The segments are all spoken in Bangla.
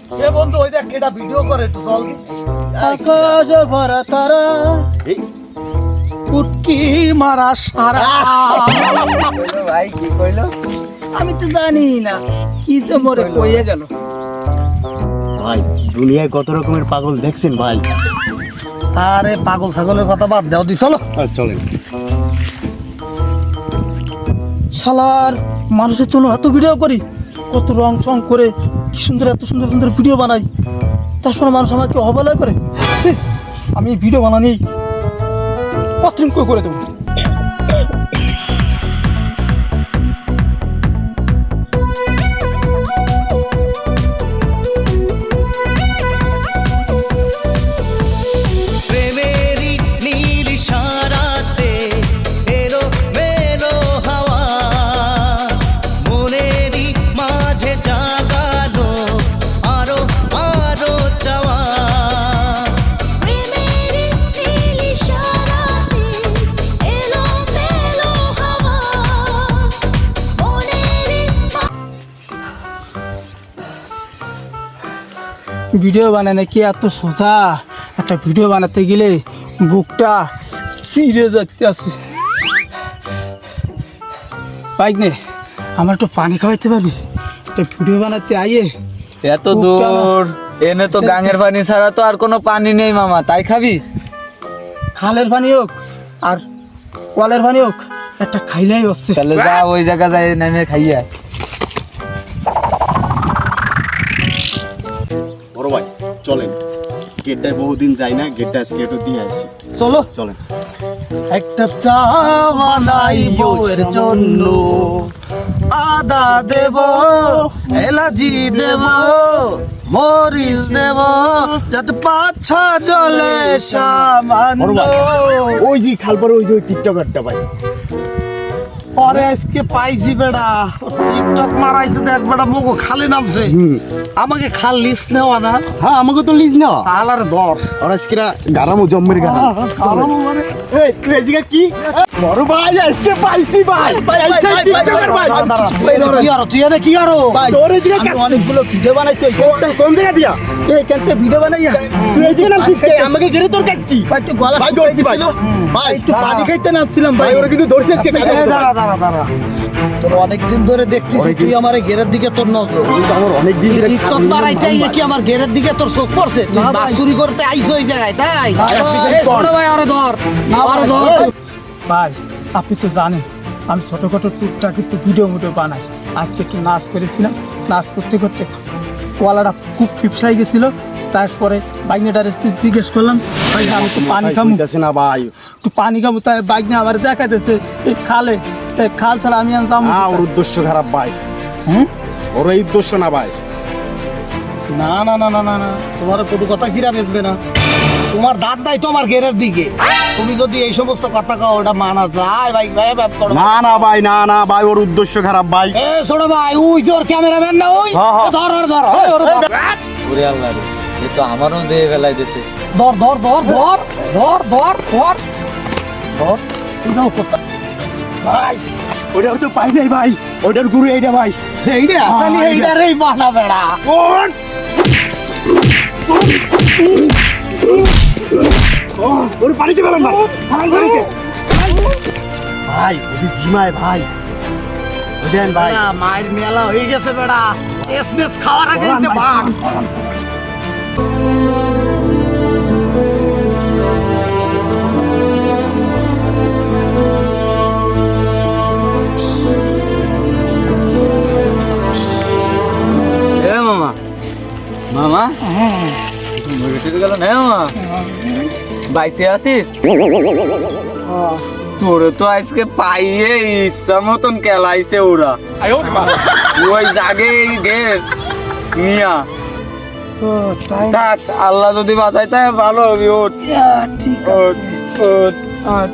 সে বন্ধু ওই দেখ কেটা ভিডিও করে একটু চল দি আকাশ ভরা তারা কুটকি মারা সারা ভাই কি কইলো? আমি তো জানি না কি তো মরে কইয়ে গেল। ভাই দুনিয়ায় কত রকমের পাগল দেখছেন ভাই। আরে পাগল ছাগলের কথা বাদ দাও দি চলো চলেন। শালার মানুষের জন্য এত ভিডিও করি, কত রং সং করে কি সুন্দর এত সুন্দর সুন্দর ভিডিও বানাই, তারপরে মানুষ আমাকে অবহেলা করে। ছি, আমি এই ভিডিও বানানি কতদিন করে দেবো। প্রেমেরই নীল ইশারাতে এলো মেলো হাওয়া, মনেরই মাঝে জাগালো আরো আরো চাওয়া। প্রেমেরই নীল ইশারাতে এলো মেলো হাওয়া, মনেরই ভিডিও বানানো কি এত সোজা? একটা ভিডিও বানাতে গেলে বুকটা চিরে যাচ্ছে আছে। বাইক নে, আমার একটু পানি খাওয়াইতে পারবি? একটা ভিডিও বানাতে আইয়ে এত দূর এনে তো গাঙের পানি ছাড়া তো আর কোনো পানি নেই মামা, তাই খাবি? খালের পানি হোক আর কলের পানি হোক, একটা খাইলেই হচ্ছে। তাহলে যা ওই জায়গা যাই নেমে খাইয়া। বড় ভাই চলেন, গেটটায় বহুদিন যাই না, গেটটা আজকে একটু দিয়ে আসি। চলো চলেন। একটা চা বানাই বউয়ের জন্য, আদা দেব, এলাচি দেব, মরিচ দেব, যাতে পাছা জলে সামান্য। ওই যে খাল পরে ওই যে ওই টিকটকারটা ভাই। পরে আজকে পাইছি বেড়া, টিকটক মারাইছে দেখ বেড়া, মুখো খালি নামছে। আমাকে খাল লিস নেওয়া না, হ্যাঁ আমাকে তো লিজ না। খালার ধর আর আজকে গারামো জম্মের গারাম। কারণ মানে এই তুই এদিকে কি? বড় ভাই আজকে পাইছি ভাই। আইসা টিকটকার ভাই। কি আরো তুই এনে কি আরো তোর এদিকে আমি কাজ- অনেকগুলো ভিডিও বানাইছি। কোন জায়গা দিয়া? এইখানতে ভিডিও বানাইয়া তুই এদিকে নামছিস কে? আমাকে ঘিরে তোর কাজ কি? ভাই একটু গলা ভাই শুকিয়ে ধরছি ভাই। গেছিল। ভাই একটু দাঁড়া। পানি খাইতে নামছিলাম ভাই। ভাই ওরা কিন্তু ধরছে আজকে এই, দাঁড়া দাঁড়া দাঁড়া, তোর অনেকদিন ধরে দেখতেছি তুই আমার এই ঘেরের দিকে তোর নজর। কিন্তু আমার অনেক দিন ধরে টিকটক বানাইতে আইয়ে কি আমার ঘেরের দিকে তোর চোখ পড়ছে? তুই বাস চুরি করতে আইছো ওই জায়গায়, তাই? এই ছোট ভাই আরে ধর, আরে ধর। ভাই আপনি তো জানেন আমি ছোটখাটো টুকটাক একটু ভিডিও বানাই। আজকে একটু নাচ করেছিলাম, নাচ করতে করতে কলাটা খুব ফিপসাই গেছিল। তারপরে বাইকনেটারে জিজ্ঞেস করলাম, ভাই আমি একটু পানি খাবো, খাইতেছে না ভাই। একটু পানি খাবো। তাই বাইক নিয়ে আমার দেখাইতেছে এই খালে, তাই খাল ছাড়া আমি আনতাম ওর উদ্দেশ্য খারাপ ভাই। হুম? ওর এই উদ্দেশ্য না ভাই। না না না না না না, তোমার কোনো কথা চিরা বেচবে না। তোমার দাঁত নাই তোমার ঘেরের দিকে, তুমি যদি এই সমস্ত কথা কও ওটা মানা যায় ভাই। ভাই ছোট ভাই, না না ভাই, না না ভাই, ওর উদ্দেশ্য খারাপ ভাই। এ ছোট ভাই ওই যে ওর ক্যামেরাম্যান না, ওই হ্যাঁ, হ্যাঁ। ধর ধর ধর ওই, ওরে ধর। ওরে আল্লাহ রে, এ তো আমারও দিয়ে ফেলাই দিছে। ধর ধর ধর ধর ধর ধর ধর ধর তুই যাও কোথায় ভাই ওটা তো পাই নাই ভাই, ওটার গুরু এইটা ভাই। এইটা খালি এইটারই বানা বেড়া। ওর ওর পানিতে ফেলেন ভাই, ফেলেন পানিতে। ভাই ওদের জিমায় ভাই, বুঝলেন ভাই। বেড়া, মায়ের মেলা হয়ে গেছে বেড়া, এসমেস খাওয়ার আগে কিন্তু ভাগ। এ মামা, মামা মরে টরে গেল না মামা? বাইসে আছিস? তোরে তো আজকে পাইয়ে ইচ্ছা মতন কেলাইছে ওরা। ওই জাগে গেট নিয়া ও তাই থাক, আল্লাহ যদি বাঁচাই তাই ভালো হবে। ওঠ ঠিক ওঠ ওঠ।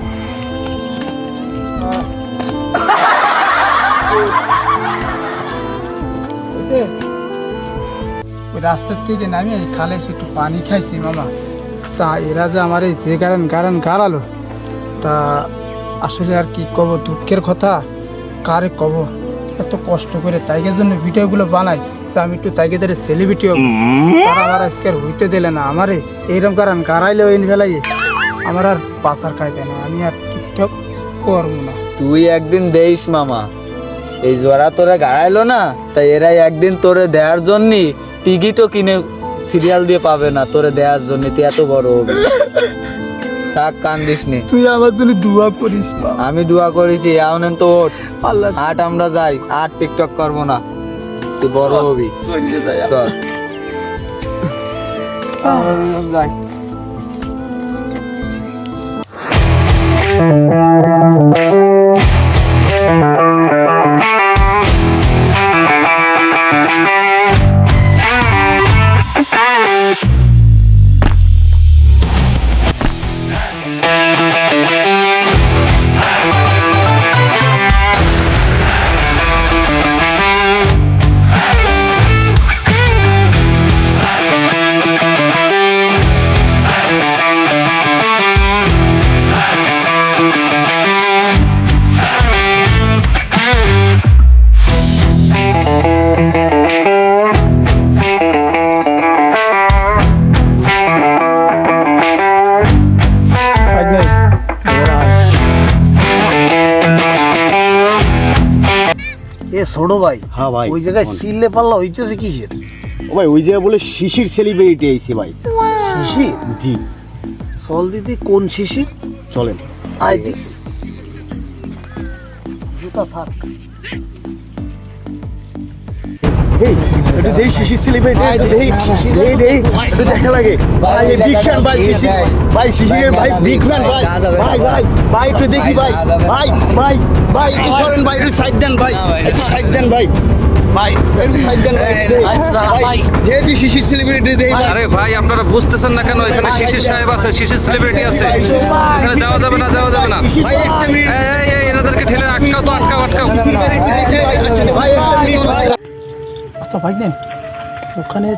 ওই রাস্তার থেকে নামে এই খালে এসে একটু পানি খাইছি মামা। তা এরা যে আমার এই যে গারান গাড়ালো, তা আসলে আর কি কব, দুঃখের কথা কারে কব। এত কষ্ট করে তাইকের জন্য ভিডিওগুলো বানাই, তা আমি একটু তাইকে ধরে সেলিব্রিটি হব, তারা আমার আজকে আর হইতে দিলে না আমারে এইরকম কারণ কারাইলে ওই ফেলাই আমার আর পাচার খাইতে না, আমি আর টিকটক করবো না। তুই একদিন দেইস মামা, এই জোড়া তোরে গাড়াইলো না, তাই এরাই একদিন তোরে দেওয়ার জন্য টিকিটও কিনে সিরিয়াল দিয়ে পাবে না তোরে দেওয়ার জন্য, তুই এত বড় হবি। থাক কান্দিস নি, তুই আমার জন্য দোয়া করিস। আমি দোয়া করেছি। এখন তো ওঠ, আল্লাহ আট আমরা যাই, আর টিকটক করবো না, তুই বড় হবি। চল যাই। এ ছোট ভাই, হ্যাঁ ভাই, ওই জায়গায় সিললে পাল্লা হইতেছে কিসের? ও ভাই ওই জায়গায় বলে শিশির সেলিব্রিটি আইছে ভাই। শিশির? জি, চল দিদি, কোন শিশির? চলেন। আয় দি জুতা থাক। এই একটু দেই শিশির সেলিব্রিটি, একটু দেই শিশির, এই দেই একটু দেখা লাগে ভাই। এই বিগ ফ্যান ভাই শিশির ভাই, শিশিরের ভাই বিগ ফ্যান ভাই। ভাই ভাই ভাই একটু দেখি ভাই, ভাই ভাই ভাই একটু সরেন ভাই, একটু সাইড দেন ভাই, একটু সাইড দেন ভাই, ভাই একটু সাইড দেন ভাই। যেহেতু শিশির সেলিব্রিটি দেই ভাই। আরে ভাই আপনারা বুঝতেছেন না কেন? এখানে শিশির সাহেব আছে, শিশির সেলিব্রিটি আছে, এখানে যাওয়া যাবে না, যাওয়া যাবে না। ভাই একটা মিনিট এই এনাদেরকে ঠেলে আটকাও তো, আটকাও আটকাও। ভাই একটা মিনিট ভাই। আচ্ছা ভাই নেন, ওখানে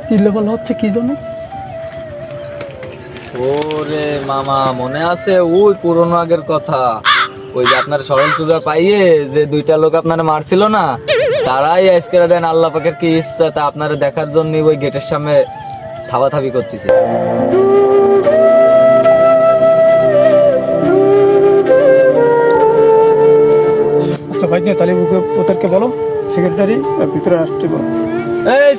চিল্লে পাল্লা হচ্ছে কি জন্য? ওরে মামা মনে আছে ওই পুরনো আগের কথা, ওই যে আপনার সরল চুজা পাইয়ে যে দুইটা লোক আপনারা মারছিল না, তারাই আজকে দেন আল্লাহ পাকের কি ইচ্ছা, তা আপনারা দেখার জন্য ওই গেটের সামনে থাবাথাবি করতেছে। আচ্ছা ভাই তাহলে ওদেরকে বলো সেক্রেটারি ভিতরে আসতে বলো। এই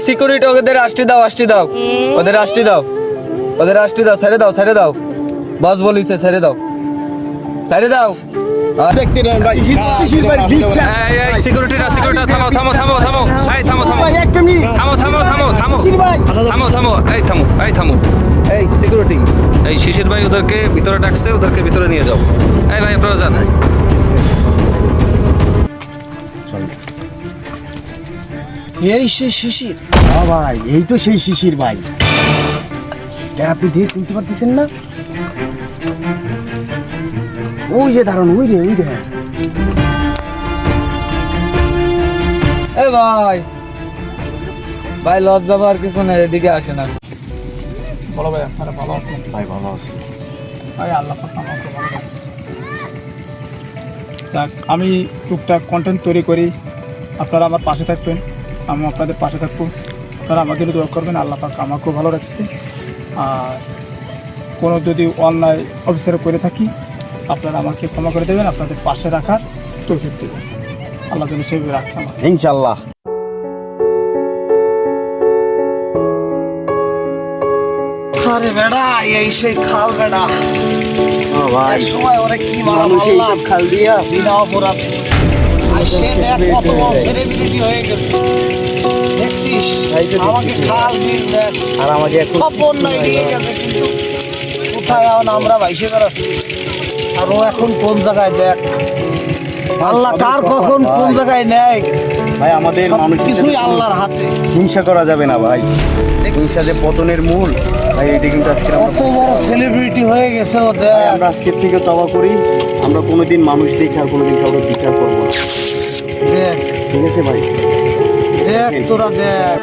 সিকিউরিটি ওদের আসতে দাও, আসতে দাও, ওদের আসতে দাও, ওদের আসতে দাও, ছেড়ে দাও, ছেড়ে দাও, বস বলিছে ছেড়ে দাও, ছেড়ে দাও। দেখতে নেন ভাই, শিশির ভাই বিগ ফ্যান। এই সিকিউরিটিরা, সিকিউরিটি থামো থামো থামো থামো, এই থামো থামো ভাই একটা মিনিট থামো থামো থামো থামো শিশির ভাই। থামো থামো, এই থামো, এই থামো, এই সিকিউরিটি, এই শিশির ভাই ওদেরকে ভিতরে ডাকছে, ওদেরকে ভিতরে নিয়ে যাও। এই ভাই আপনারা যান। এই সে শিশির? হ্যাঁ ভাই এই তো সেই শিশির ভাই। এটা আপনি দেখে চিনতে পারতেছেন না? ওই যে দাঁড়ান, ওই দে ওই দে। এ ভাই ভাই লজ্জা পাওয়ার কিছু নেই, এদিকে আসেন আসেন। বলো ভাই আপনারা ভালো আছেন? ভাই ভালো আছে ভাই আল্লাহ পাক আমাকে ভালো রাখছে। যাক, আমি টুকটাক কন্টেন্ট তৈরি করি, আপনারা আমার পাশে থাকবেন, আমি আপনাদের পাশে থাকবো, আপনারা আমার জন্য দোয়া করবেন। আল্লাহ পাক আমাকেও ভালো রাখছে। আর কোনো যদি অন্যায় অফিসারে করে থাকি আপনারা আমাকে ক্ষমা করে দেবেন, আপনাদের পাশে রাখার তৌফিক দেবেন। আল্লাহ যেন সেভাবে রাখে আমার। ইনশাআল্লাহ। আরে বেড়া, এই সেই খাল বেড়া, ভাই সময় ওরা কি মারা মানুষ এইসব খাল দিয়া বিনা অপরাধে। আর সে দেখ কত বড় সেলিব্রিটি হয়ে গেছে, দেখছিস? আমাকে খাল বিল দেখ, আর আমাকে এখন স্বপন নাই নিয়ে গেছে, কিন্তু কোথায় এখন আমরা ভাইসে বেড়াচ্ছি। আর ও এখন কোন জায়গায় দেখ, আল্লাহ কার কখন কোন জায়গায় নেয় ভাই আমাদের মানুষ কিছুই আল্লাহর হাতে। হিংসা করা যাবে না ভাই, হিংসা যে পতনের মূল ভাই। এটা কিন্তু আজকে কত বড় সেলিব্রিটি হয়ে গেছে ও দেখ। আমরা আজকের থেকে তওবা করি, আমরা কোনোদিন মানুষ দেখে আর কোনোদিন কাউকে বিচার করবো না, দেখ ঠিক আছে ভাই? দেখ তোরা দেখ।